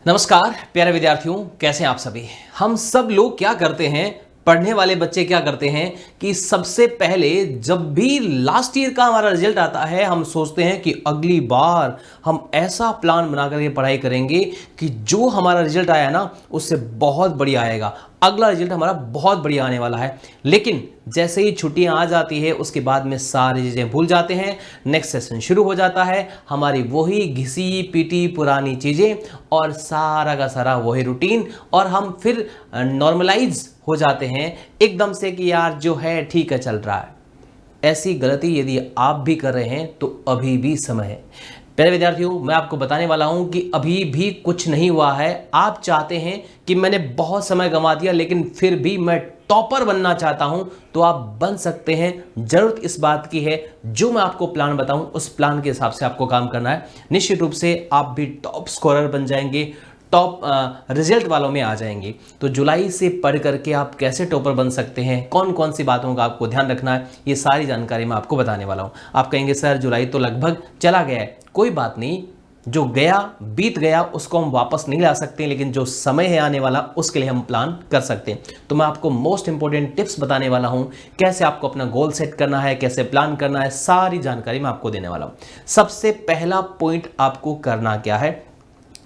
नमस्कार प्यारे विद्यार्थियों, कैसे हैं आप सभी। हम सब लोग क्या करते हैं, पढ़ने वाले बच्चे क्या करते हैं कि सबसे पहले जब भी लास्ट ईयर का हमारा रिजल्ट आता है हम सोचते हैं कि अगली बार हम ऐसा प्लान बना करके पढ़ाई करेंगे कि जो हमारा रिजल्ट आया ना उससे बहुत बढ़िया आएगा, अगला रिजल्ट हमारा बहुत बढ़िया आने वाला है। लेकिन जैसे ही छुट्टियां आ जाती है उसके बाद में सारी चीज़ें भूल जाते हैं, नेक्स्ट सेशन शुरू हो जाता है, हमारी वही घिसी पीटी पुरानी चीज़ें और सारा का सारा वही रूटीन, और हम फिर नॉर्मलाइज हो जाते हैं एकदम से कि यार जो है ठीक है चल रहा है। ऐसी गलती यदि आप भी कर रहे हैं तो अभी भी समय है। प्यारे विद्यार्थियों, मैं आपको बताने वाला हूं कि अभी भी कुछ नहीं हुआ है। आप चाहते हैं कि मैंने बहुत समय गंवा दिया लेकिन फिर भी मैं टॉपर बनना चाहता हूं, तो आप बन सकते हैं। जरूरत इस बात की है, जो मैं आपको प्लान बताऊं उस प्लान के हिसाब से आपको काम करना है। निश्चित रूप से आप भी टॉप स्कोरर बन जाएंगे, टॉप रिजल्ट वालों में आ जाएंगे। तो जुलाई से पढ़ करके आप कैसे टॉपर बन सकते हैं, कौन कौन सी बातों का आपको ध्यान रखना है, ये सारी जानकारी मैं आपको बताने वाला हूँ। आप कहेंगे सर जुलाई तो लगभग चला गया है। कोई बात नहीं, जो गया बीत गया उसको हम वापस नहीं ला सकते, लेकिन जो समय है आने वाला उसके लिए हम प्लान कर सकते हैं। तो मैं आपको मोस्ट इंपॉर्टेंट टिप्स बताने वाला हूं, कैसे आपको अपना गोल सेट करना है, कैसे प्लान करना है, सारी जानकारी मैं आपको देने वाला हूं। सबसे पहला पॉइंट आपको करना क्या है,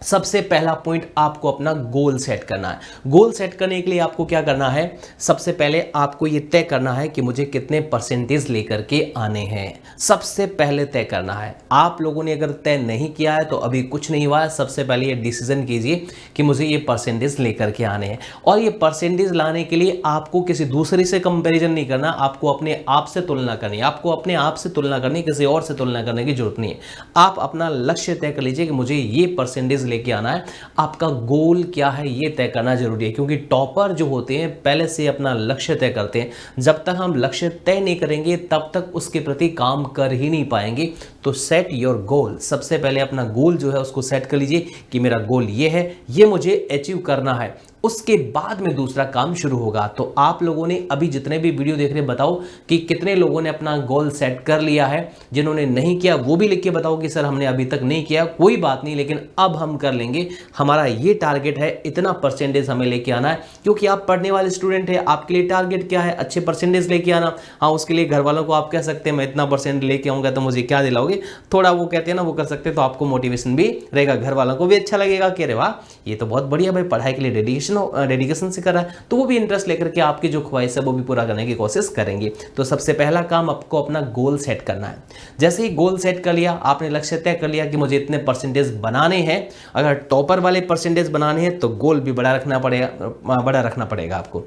सबसे पहला पॉइंट आपको अपना गोल सेट करना है। गोल सेट करने के लिए आपको क्या करना है, सबसे पहले आपको यह तय करना है कि मुझे कितने परसेंटेज लेकर के आने हैं। सबसे पहले तय करना है। आप लोगों ने अगर तय नहीं किया है तो अभी कुछ नहीं हुआ है। सबसे पहले ये डिसीजन कीजिए कि मुझे ये परसेंटेज लेकर के आने हैं, और ये परसेंटेज लाने के लिए आपको किसी दूसरे से कंपेरिजन नहीं करना, आपको अपने आप से तुलना करनी है। आपको अपने आप से तुलना करनी, किसी और से तुलना करने की जरूरत नहीं है। आप अपना लक्ष्य तय कर लीजिए कि मुझे ये परसेंटेज लेके आना है। आपका गोल क्या है ये तय करना जरूरी है, क्योंकि टॉपर जो होते हैं पहले से अपना लक्ष्य तय करते हैं। जब तक हम लक्ष्य तय नहीं करेंगे तब तक उसके प्रति काम कर ही नहीं पाएंगे। तो सेट योर गोल। सबसे पहले अपना गोल जो है उसको सेट कर लीजिए कि मेरा गोल ये है, ये मुझे अचीव करना है। उसके बाद में दूसरा काम शुरू होगा। तो आप लोगों ने अभी जितने भी वीडियो देख रहे हैं बताओ कि कितने लोगों ने अपना गोल सेट कर लिया है। जिन्होंने नहीं किया वो भी लिख के बताओ कि सर हमने अभी तक नहीं किया। कोई बात नहीं, लेकिन अब हम कर लेंगे। हमारा ये टारगेट है, इतना परसेंटेज हमें लेके आना है, क्योंकि आप पढ़ने वाले स्टूडेंट है। आपके लिए टारगेट क्या है, अच्छे परसेंटेज लेके आना। हाँ, उसके लिए घर वालों को आप कह सकते हैं मैं इतना परसेंट लेके आऊंगा तो मुझे क्या दिलाओगे, थोड़ा वो कहते हैं ना वो कर सकते हैं, तो आपको मोटिवेशन भी रहेगा, घर वालों को भी अच्छा लगेगा कि अरे वाह ये तो बहुत बढ़िया भाई पढ़ाई के लिए डेडिकेशन से कर रहा है, तो वो भी इंटरेस्ट लेकर के आपकी जो ख्वाहिश है वो भी पूरा करने की कोशिश करेंगे। तो सबसे पहला काम आपको अपना गोल सेट करना है। जैसे ही गोल सेट कर लिया, आपने लक्ष्य तय कर लिया कि मुझे इतने परसेंटेज बनाने हैं। अगर टॉपर वाले परसेंटेज बनाने हैं तो गोल भी बड़ा रखना पड़ेगा आपको।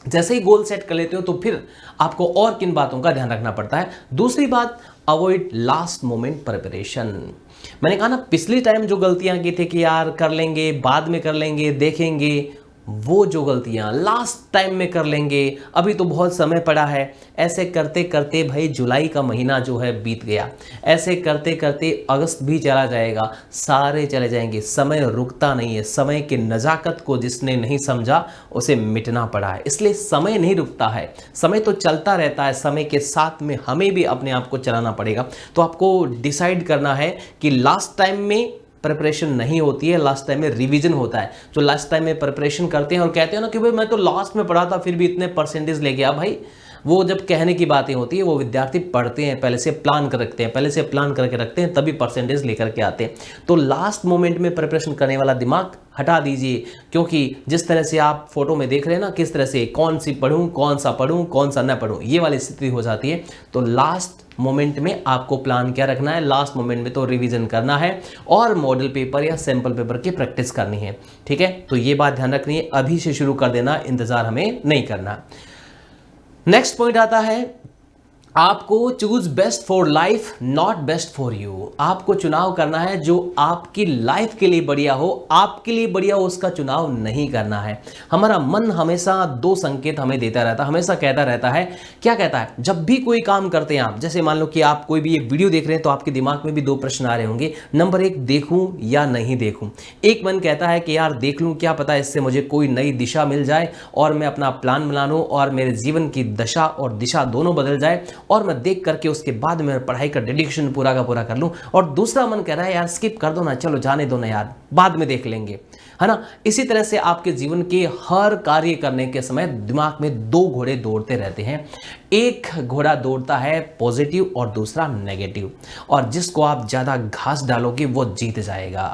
जैसे ही गोल सेट कर लेते हो तो फिर आपको और किन बातों का ध्यान रखना पड़ता है। दूसरी बात, अवॉइड लास्ट मोमेंट प्रिपरेशन। मैंने कहा ना पिछली टाइम जो गलतियां की थी कि यार कर लेंगे, बाद में कर लेंगे, देखेंगे, वो जो गलतियां लास्ट टाइम में कर लेंगे, अभी तो बहुत समय पड़ा है, ऐसे करते करते भाई जुलाई का महीना जो है बीत गया। ऐसे करते करते अगस्त भी चला जाएगा, सारे चले जाएंगे। समय रुकता नहीं है। समय की नज़ाकत को जिसने नहीं समझा उसे मिटना पड़ा है। इसलिए समय नहीं रुकता है, समय तो चलता रहता है। समय के साथ में हमें भी अपने आप को चलाना पड़ेगा। तो आपको डिसाइड करना है कि लास्ट टाइम में प्रिपरेशन नहीं होती है, लास्ट टाइम में रिवीजन होता है। जो लास्ट टाइम में प्रिपरेशन करते हैं और कहते हैं ना कि भाई मैं तो लास्ट में पढ़ा था फिर भी इतने परसेंटेज ले गया, भाई वो जब कहने की बातें होती है, वो विद्यार्थी पढ़ते हैं, पहले से प्लान कर रखते हैं, पहले से प्लान करके रखते हैं, तभी परसेंटेज लेकर के आते हैं। तो लास्ट मोमेंट में प्रिपरेशन करने वाला दिमाग हटा दीजिए, क्योंकि जिस तरह से आप फोटो में देख रहे हैं ना, किस तरह से कौन सी पढ़ूं, कौन सा पढ़ूं, कौन सा न पढ़ूं, ये वाली स्थिति हो जाती है। तो लास्ट मोमेंट में आपको प्लान क्या रखना है, लास्ट मोमेंट में तो रिवीजन करना है और मॉडल पेपर या सैंपल पेपर की प्रैक्टिस करनी है। ठीक है, तो ये बात ध्यान रखनी है, अभी से शुरू कर देना, इंतजार हमें नहीं करना। नेक्स्ट पॉइंट आता है, आपको choose best for life not best for you. आपको चुनाव करना है जो आपकी लाइफ के लिए बढ़िया हो, आपके लिए बढ़िया हो, उसका चुनाव नहीं करना है। हमारा मन हमेशा दो संकेत हमें देता रहता है, हमेशा कहता रहता है। क्या कहता है, जब भी कोई काम करते हैं आप, जैसे मान लो कि आप कोई भी एक वीडियो देख रहे हैं तो आपके दिमाग में भी दो प्रश्न आ रहे होंगे। नंबर एक, देखूं या नहीं देखूं। एक मन कहता है कि यार देख लूं, क्या पता इससे मुझे कोई नई दिशा मिल जाए और मैं अपना प्लान बना लूं और मेरे जीवन की दशा और दिशा दोनों बदल जाए। और मैं देख करके उसके बाद मैं पढ़ाई का डेडिकेशन पूरा का पूरा कर लूँ, और दूसरा मन कह रहा है यार स्किप कर दो ना, चलो जाने दो ना यार, बाद में देख लेंगे, है ना। इसी तरह से आपके जीवन के हर कार्य करने के समय दिमाग में दो घोड़े दौड़ते रहते हैं। एक घोड़ा दौड़ता है पॉजिटिव और दूसरा नेगेटिव, और जिसको आप ज़्यादा घास डालोगे वो जीत जाएगा।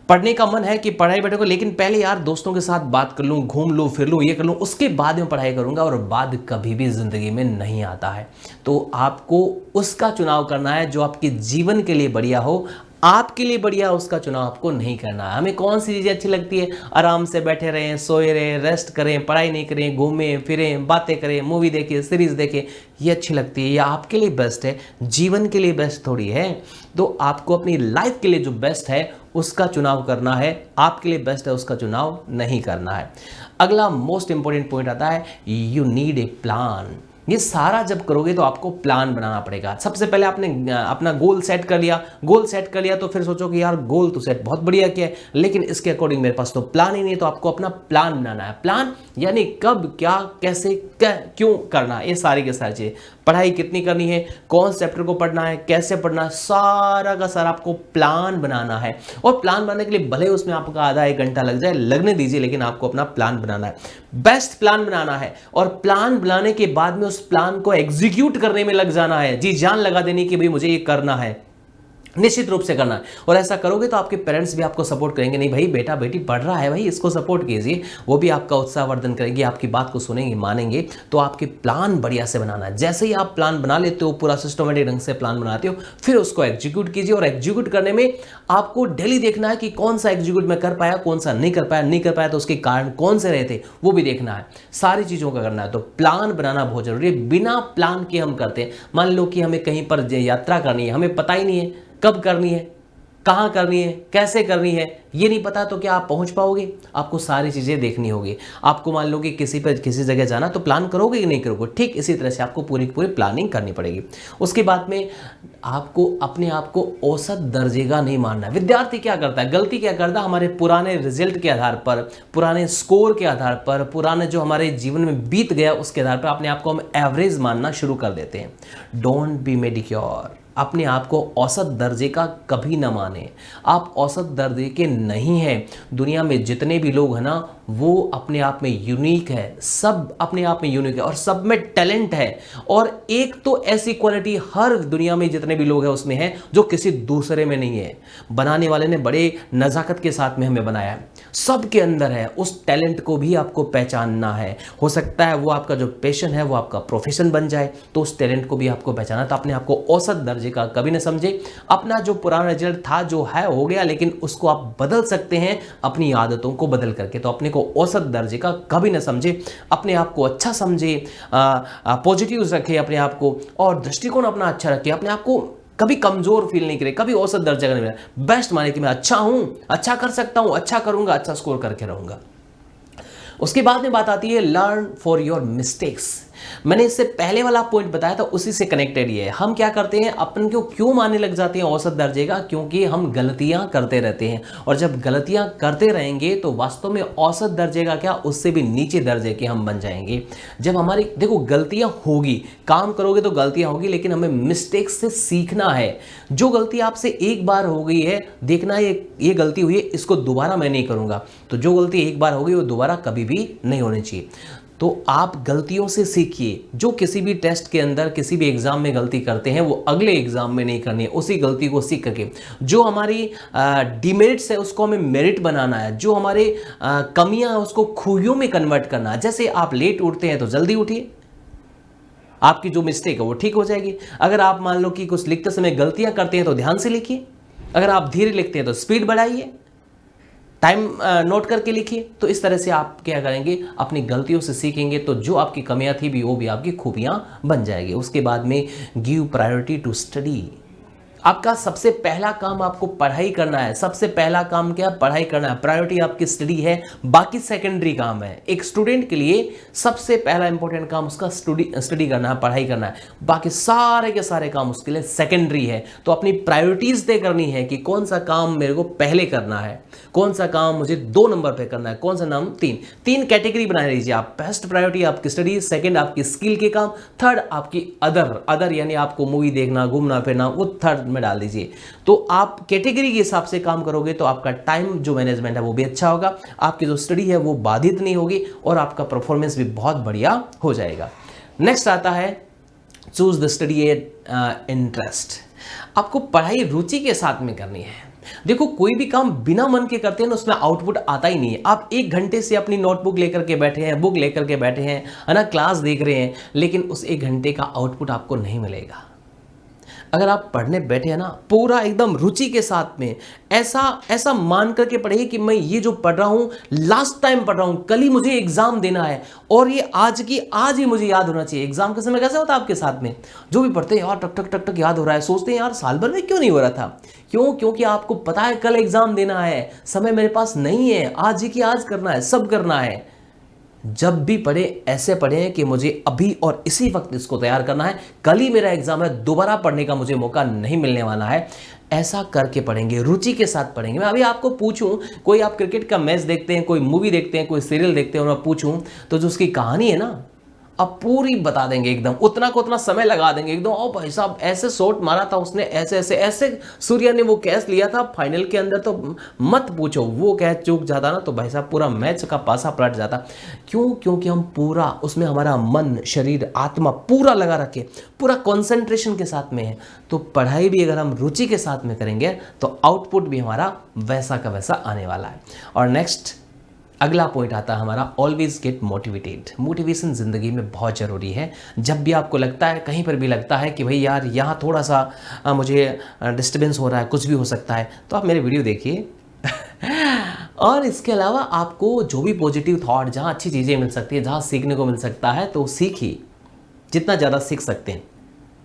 पढ़ने का मन है कि पढ़ाई बैठेगा, लेकिन पहले यार दोस्तों के साथ बात कर लूँ, घूम लूँ, फिर लूँ, ये कर लूँ, उसके बाद में पढ़ाई करूँगा, और बाद कभी भी ज़िंदगी में नहीं आता है। तो आपको उसका चुनाव करना है जो आपके जीवन के लिए बढ़िया हो, आपके लिए बढ़िया उसका चुनाव आपको नहीं करना है। हमें कौन सी चीज़ें अच्छी लगती है, आराम से बैठे रहें, सोए रहें, रेस्ट करें, पढ़ाई नहीं करें, घूमें फिरें, बातें करें, मूवी देखें, सीरीज देखें, ये अच्छी लगती है, ये आपके लिए बेस्ट है, जीवन के लिए बेस्ट थोड़ी है। तो आपको अपनी लाइफ के लिए जो बेस्ट है उसका चुनाव करना है, आपके लिए बेस्ट है उसका चुनाव नहीं करना है। अगला मोस्ट इंपॉर्टेंट पॉइंट आता है, यू नीड ए प्लान। ये सारा जब करोगे तो आपको प्लान बनाना पड़ेगा। सबसे पहले आपने अपना गोल सेट कर लिया, तो फिर सोचो कि यार गोल तो सेट बहुत बढ़िया किया है, लेकिन इसके अकॉर्डिंग मेरे पास तो प्लान ही नहीं, तो आपको अपना प्लान बनाना है। प्लान यानी कब, क्या, कैसे, क्यों करना, ये सारी के सारी चीज़ें, पढ़ाई कितनी करनी है, कौन चैप्टर को पढ़ना है, कैसे पढ़ना है, सारा का सारा आपको प्लान बनाना है। और प्लान बनाने के लिए भले उसमें आपका आधा एक घंटा लग जाए, लगने दीजिए, लेकिन आपको अपना प्लान बनाना है, बेस्ट प्लान बनाना है। और प्लान बनाने के बाद में उस प्लान को एग्जीक्यूट करने में लग जाना है, जी जान लगा देनी कि भाई मुझे ये करना है, निश्चित रूप से करना है। और ऐसा करोगे तो आपके पेरेंट्स भी आपको सपोर्ट करेंगे, नहीं भाई बेटा बेटी पढ़ रहा है भाई, इसको सपोर्ट कीजिए, वो भी आपका उत्साहवर्धन करेंगे, आपकी बात को सुनेंगे, मानेंगे। तो आपके प्लान बढ़िया से बनाना है। जैसे ही आप प्लान बना लेते हो, पूरा सिस्टमेटिक ढंग से प्लान बनाते हो, फिर उसको एग्जीक्यूट कीजिए। और एग्जीक्यूट करने में आपको डेली देखना है कि कौन सा एग्जीक्यूट मैं कर पाया, कौन सा नहीं कर पाया, तो उसके कारण कौन से रहे थे वो भी देखना है, सारी चीज़ों का करना है। तो प्लान बनाना बहुत जरूरी है। बिना प्लान के हम करते हैं, मान लो कि हमें कहीं पर यात्रा करनी है, हमें पता ही नहीं है कब करनी है, कहाँ करनी है, कैसे करनी है, ये नहीं पता, तो क्या आप पहुंच पाओगे? आपको सारी चीज़ें देखनी होगी। आपको मान लो कि किसी जगह जाना, तो प्लान करोगे कि नहीं करोगे? ठीक इसी तरह से आपको पूरी प्लानिंग करनी पड़ेगी। उसके बाद में आपको अपने आप को औसत दर्जे का नहीं मानना है। विद्यार्थी क्या करता है, गलती क्या करता है, हमारे पुराने रिजल्ट के आधार पर, पुराने स्कोर के आधार पर, पुराने जो हमारे जीवन में बीत गया उसके आधार पर अपने आप को हम एवरेज मानना शुरू कर देते हैं। Don't be mediocre. अपने आप को औसत दर्जे का कभी ना माने। आप औसत दर्जे के नहीं हैं। दुनिया में जितने भी लोग हैं ना, वो अपने आप में यूनिक है, सब अपने आप में यूनिक है, और सब में टैलेंट है। और एक तो ऐसी क्वालिटी हर दुनिया में जितने भी लोग हैं उसमें है जो किसी दूसरे में नहीं है। बनाने वाले ने बड़े नज़ाकत के साथ में हमें बनाया है, सबके अंदर है। उस टैलेंट को भी आपको पहचानना है। हो सकता है वो आपका जो पैशन है वो आपका प्रोफेशन बन जाए, तो उस टैलेंट को भी आपको पहचाना। तो अपने आप को औसत दर्जे का कभी न समझे। अपना जो पुराना रिजल्ट था जो है हो गया, लेकिन उसको आप बदल सकते हैं अपनी आदतों को बदल करके। तो अपने को औसत दर्जे का कभी न समझे, अपने आप को अच्छा समझे, पॉजिटिव रखे अपने आप को, और दृष्टिकोण अपना अच्छा रखे। अपने आप को कभी कमजोर फील नहीं करे, कभी औसत दर्जे का नहीं मिला, बेस्ट माने कि मैं अच्छा हूं, अच्छा कर सकता हूं, अच्छा करूंगा, अच्छा स्कोर करके रहूंगा। उसके बाद में बात आती है लर्न फॉर योर मिस्टेक्स। मैंने इससे पहले वाला पॉइंट बताया था, उसी से कनेक्टेड ये है। हम क्या करते हैं, अपन को क्यों मानने लग जाते हैं औसत दर्जे का? क्योंकि हम गलतियां करते रहते हैं, और जब गलतियां करते रहेंगे तो वास्तव में औसत दर्जे का क्या, उससे भी नीचे दर्जे के हम बन जाएंगे। जब हमारी देखो गलतियां होगी, काम करोगे तो गलतियां होगी, लेकिन हमें मिस्टेक से सीखना है। जो गलती आपसे एक बार हो गई है, देखना ये गलती हुई है, इसको दोबारा मैं नहीं करूंगा। तो जो गलती एक बार हो गई वो दोबारा कभी भी नहीं होनी चाहिए। तो आप गलतियों से सीखिए। जो किसी भी टेस्ट के अंदर, किसी भी एग्जाम में गलती करते हैं, वो अगले एग्जाम में नहीं करनी है। उसी गलती को सीख करके, जो हमारी डिमेरिट्स है उसको हमें मेरिट बनाना है, जो हमारे कमियां हैं उसको खूबियों में कन्वर्ट करना है। जैसे आप लेट उठते हैं तो जल्दी उठिए, आपकी जो मिस्टेक है वो ठीक हो जाएगी। अगर आप मान लो कि कुछ लिखते समय गलतियां करते हैं तो ध्यान से लिखिए। अगर आप धीरे लिखते हैं तो स्पीड बढ़ाइए, टाइम नोट करके लिखिए। तो इस तरह से आप क्या करेंगे, अपनी गलतियों से सीखेंगे, तो जो आपकी कमियां थी भी वो भी आपकी खूबियां बन जाएगी। उसके बाद में गिव प्रायोरिटी टू स्टडी। आपका सबसे पहला काम आपको पढ़ाई करना है। सबसे पहला काम क्या है? पढ़ाई करना है। प्रायोरिटी आपकी स्टडी है, बाकी सेकेंडरी काम है। एक स्टूडेंट के लिए सबसे पहला इंपॉर्टेंट काम उसका स्टडी करना है, पढ़ाई करना है। बाकी सारे के सारे काम उसके लिए सेकेंडरी है। तो अपनी प्रायोरिटीज तय करनी है कि कौन सा काम मेरे को पहले करना है, कौन सा काम मुझे 2 नंबर पे करना है, कौन सा नाम 3 कैटेगरी बना लीजिए आप। फर्स्ट प्रायोरिटी आपकी स्टडी, सेकंड आपकी स्किल के काम, थर्ड आपकी अदर यानी आपको मूवी देखना, घूमना फिरना, वो थर्ड में डाल दीजिए। तो आप कैटेगरी के हिसाब से काम करोगे तो आपका टाइम जो मैनेजमेंट है वो भी अच्छा होगा, आपकी जो स्टडी है वो बाधित नहीं होगी और आपका परफॉर्मेंस भी बहुत बढ़िया हो जाएगा। नेक्स्ट आता है चूज द स्टडी इंटरेस्ट। आपको पढ़ाई रुचि के साथ में करनी है। देखो, कोई भी काम बिना मन के करते हैं ना, उसमें आउटपुट आता ही नहीं है। आप 1 घंटे से अपनी नोटबुक लेकर के बैठे हैं, बुक लेकर के बैठे हैं, है ना, क्लास देख रहे हैं, लेकिन उस 1 घंटे का आउटपुट आपको नहीं मिलेगा। अगर आप पढ़ने बैठे हैं ना, पूरा एकदम रुचि के साथ में, ऐसा मान करके पढ़िए कि मैं ये जो पढ़ रहा हूँ लास्ट टाइम पढ़ रहा हूँ, कल ही मुझे एग्जाम देना है और ये आज ही मुझे याद होना चाहिए। एग्जाम के समय कैसा होता है आपके साथ में, जो भी पढ़ते हैं यार टक टक टक टक याद हो रहा है, सोचते हैं यार साल भर में क्यों नहीं हो रहा था। क्योंकि आपको पता है कल एग्जाम देना है, समय मेरे पास नहीं है, आज ही की आज करना है, सब करना है। जब भी पढ़े ऐसे पढ़े कि मुझे अभी और इसी वक्त इसको तैयार करना है, कल ही मेरा एग्जाम है, दोबारा पढ़ने का मुझे मौका नहीं मिलने वाला है। ऐसा करके पढ़ेंगे, रुचि के साथ पढ़ेंगे। मैं अभी आपको पूछूं, कोई आप क्रिकेट का मैच देखते हैं, कोई मूवी देखते हैं, कोई सीरियल देखते हैं, और मैं पूछूं तो जो उसकी कहानी है ना, अब पूरी बता देंगे एकदम, उतना को उतना समय लगा देंगे एकदम। ओ भाई साहब ऐसे शॉट मारा था उसने, ऐसे सूर्या ने वो कैच लिया था फाइनल के अंदर, तो मत पूछो, वो कैच चूक जाता ना तो भाई साहब पूरा मैच का पासा पलट जाता। क्योंकि हम पूरा उसमें हमारा मन, शरीर, आत्मा पूरा लगा रखे, पूरा कॉन्सेंट्रेशन के साथ में है। तो पढ़ाई भी अगर हम रुचि के साथ में करेंगे तो आउटपुट भी हमारा वैसा का वैसा आने वाला है। और नेक्स्ट अगला पॉइंट आता है हमारा, ऑलवेज गेट मोटिवेटेड। मोटिवेशन ज़िंदगी में बहुत ज़रूरी है। जब भी आपको लगता है, कहीं पर भी लगता है कि भाई यार यहाँ थोड़ा सा मुझे डिस्टर्बेंस हो रहा है, कुछ भी हो सकता है, तो आप मेरे वीडियो देखिए और इसके अलावा आपको जो भी पॉजिटिव थॉट, जहाँ अच्छी चीज़ें मिल सकती है, जहाँ सीखने को मिल सकता है, तो सीखिए, जितना ज़्यादा सीख सकते हैं,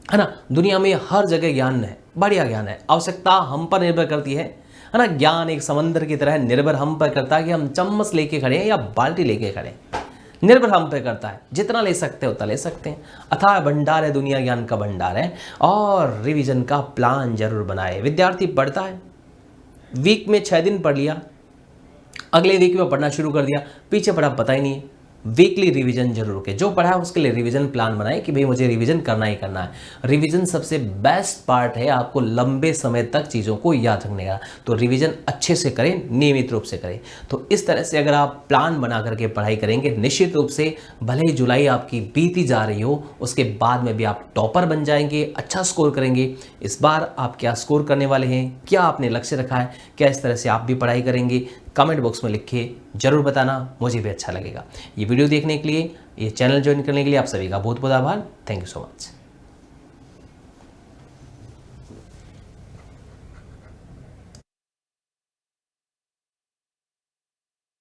है ना। दुनिया में हर जगह ज्ञान है, बढ़िया ज्ञान है। आवश्यकता हम पर निर्भर करती है ना। ज्ञान एक समंदर की तरह निर्भर हम पर करता है कि हम चम्मच लेके खड़े हैं या बाल्टी लेके खड़े हैं, निर्भर हम पे करता है। जितना ले सकते हो उतना ले सकते हैं। अथाह भंडार है दुनिया, ज्ञान का भंडार है। और रिवीजन का प्लान जरूर बनाए। विद्यार्थी पढ़ता है, वीक में 6 दिन पढ़ लिया, अगले वीक में पढ़ना शुरू कर दिया, पीछे पढ़ा पता ही नहीं है। वीकली रिवीजन जरूर के, जो पढ़ा है उसके लिए रिवीजन प्लान बनाए कि भाई मुझे रिवीजन करना ही करना है। रिवीजन सबसे बेस्ट पार्ट है आपको लंबे समय तक चीज़ों को याद रखने का। तो रिवीजन अच्छे से करें, नियमित रूप से करें। तो इस तरह से अगर आप प्लान बना करके पढ़ाई करेंगे, निश्चित रूप से भले ही जुलाई आपकी बीती जा रही हो, उसके बाद में भी आप टॉपर बन जाएंगे, अच्छा स्कोर करेंगे। इस बार आप क्या स्कोर करने वाले हैं, क्या आपने लक्ष्य रखा है, क्या इस तरह से आप भी पढ़ाई करेंगे, कमेंट बॉक्स में लिख के जरूर बताना, मुझे भी अच्छा लगेगा। ये वीडियो देखने के लिए, ये चैनल ज्वाइन करने के लिए आप सभी का बहुत बहुत आभार। Thank you so much.